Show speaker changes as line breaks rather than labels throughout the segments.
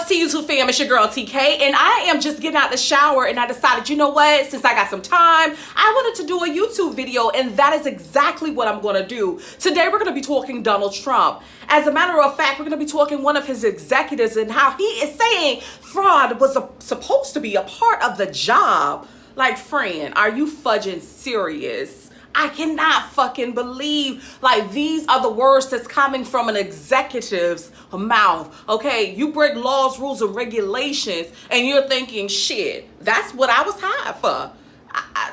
to YouTube fam? It's your girl TK, and I am just getting out the shower, and I decided, you know what, since I got some time, I wanted to do a YouTube video, and that is exactly what I'm going to do. Today we're going to be talking Donald Trump. As a matter of fact, we're going to be talking one of his executives and how he is saying fraud was supposed to be a part of the job. Like, friend, are you fudging serious? I cannot fucking believe, like, these are the words that's coming from an executive's mouth, okay? You break laws, rules, and regulations, and you're thinking, shit, that's what I was hired for.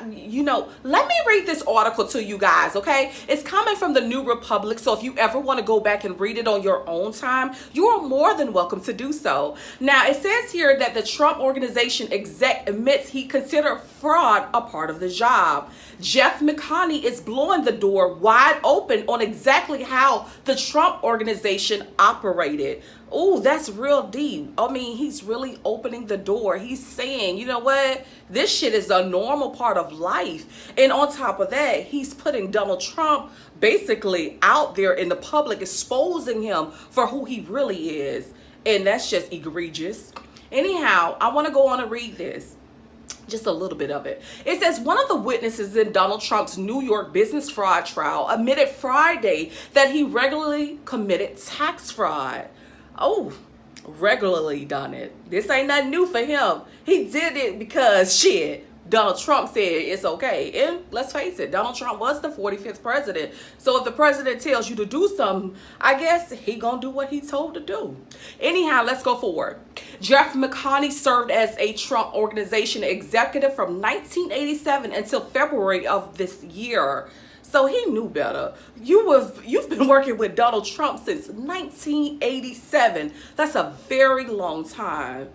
You know, let me read this article to you guys, okay? It's coming from the New Republic, so if you ever want to go back and read it on your own time, you are more than welcome to do so. Now, it says here that the Trump Organization exec admits he considered fraud a part of the job. Jeff McConney is blowing the door wide open on exactly how the Trump Organization operated. Oh, that's real deep. I mean, he's really opening the door. He's saying, you know what? This shit is a normal part of life. And on top of that, he's putting Donald Trump basically out there in the public, exposing him for who he really is. And that's just egregious. Anyhow, I want to go on and read this. Just a little bit of it. It says one of the witnesses in Donald Trump's New York business fraud trial admitted Friday that he regularly committed tax fraud. Oh, regularly done it. This ain't nothing new for him. He did it because, shit, Donald Trump said it's okay. And let's face it, Donald Trump was the 45th president. So if the president tells you to do something, I guess he gonna do what he's told to do. Anyhow, let's go forward. Jeff McConney served as a Trump Organization executive from 1987 until February of this year. So he knew better. You've been working with Donald Trump since 1987. That's a very long time.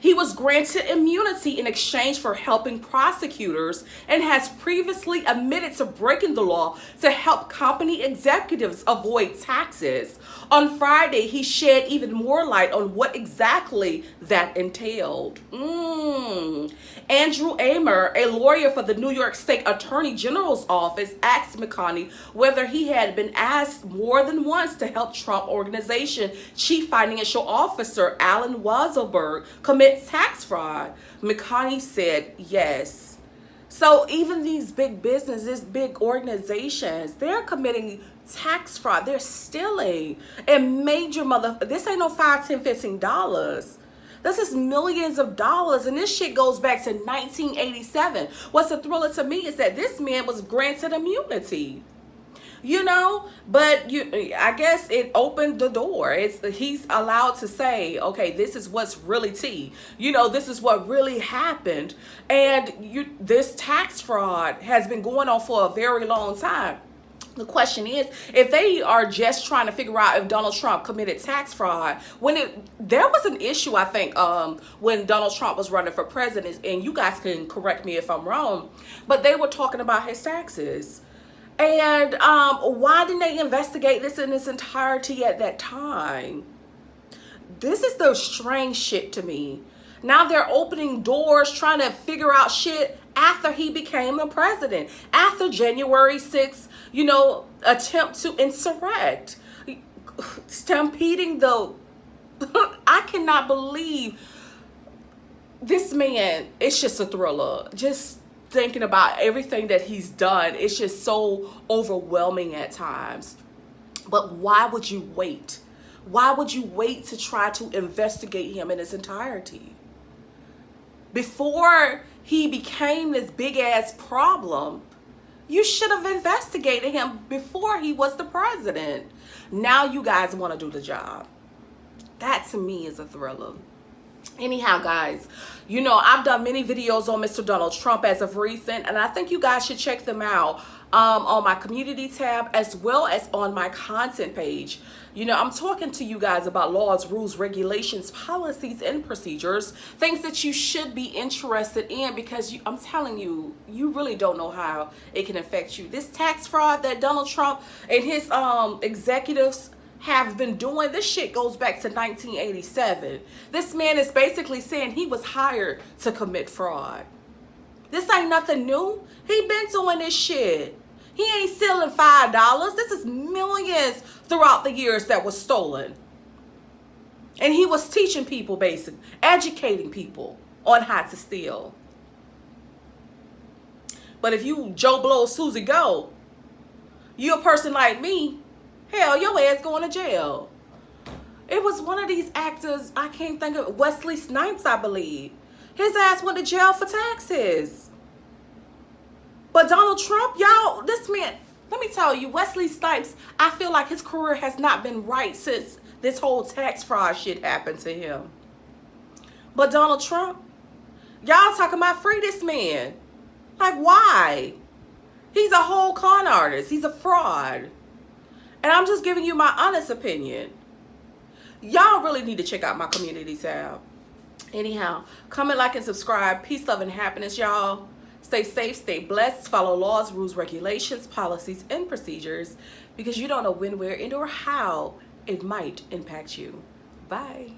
He was granted immunity in exchange for helping prosecutors and has previously admitted to breaking the law to help company executives avoid taxes. On Friday, he shed even more light on what exactly that entailed. Andrew Amer, a lawyer for the New York State Attorney General's office, asked McConney whether he had been asked more than once to help Trump Organization Chief Financial Officer Alan Weisselberg commit tax fraud. McConney said yes. So even these big businesses, big organizations, they're committing tax fraud. They're stealing. And major this ain't no $5, $10, $15. This is millions of dollars, and this shit goes back to 1987. What's a thriller to me is that this man was granted immunity. You know, but I guess it opened the door. He's allowed to say, okay, this is what's really tea. You know, this is what really happened. And this tax fraud has been going on for a very long time. The question is, if they are just trying to figure out if Donald Trump committed tax fraud, there was an issue, I think, when Donald Trump was running for president, and you guys can correct me if I'm wrong, but they were talking about his taxes. And why didn't they investigate this in its entirety at that time? This is the strange shit to me. Now they're opening doors, trying to figure out shit after he became the president, after January 6th, you know, attempt to insurrect, stampeding the, I cannot believe this man. It's just a thriller. Just thinking about everything that he's done, it's just so overwhelming at times. But why would you wait? Why would you wait to try to investigate him in his entirety? Before he became this big ass problem, you should have investigated him before he was the president. Now you guys want to do the job. That to me is a thriller. Anyhow, guys, you know, I've done many videos on Mr. Donald Trump as of recent, and I think you guys should check them out on my community tab as well as on my content page. You know, I'm talking to you guys about laws, rules, regulations, policies, and procedures, things that you should be interested in, because I'm telling you, you really don't know how it can affect you. This tax fraud that Donald Trump and his executives have been doing, this shit goes back to 1987. This man is basically saying he was hired to commit fraud. This ain't nothing new. He been doing this shit. He ain't stealing $5. This is millions throughout the years that was stolen. And he was teaching people, basically, educating people on how to steal. But if you Joe Blow, Susie Go, you a person like me, hell, your ass going to jail. It was one of these actors, I can't think of, Wesley Snipes, I believe. His ass went to jail for taxes. But Donald Trump, y'all, this man, let me tell you, Wesley Snipes, I feel like his career has not been right since this whole tax fraud shit happened to him. But Donald Trump, y'all talking about free this man. Like, why? He's a whole con artist. He's a fraud. And I'm just giving you my honest opinion. Y'all really need to check out my community tab. Anyhow, comment, like, and subscribe. Peace, love, and happiness, y'all. Stay safe, stay blessed. Follow laws, rules, regulations, policies, and procedures, because you don't know when, where, and or how it might impact you. Bye.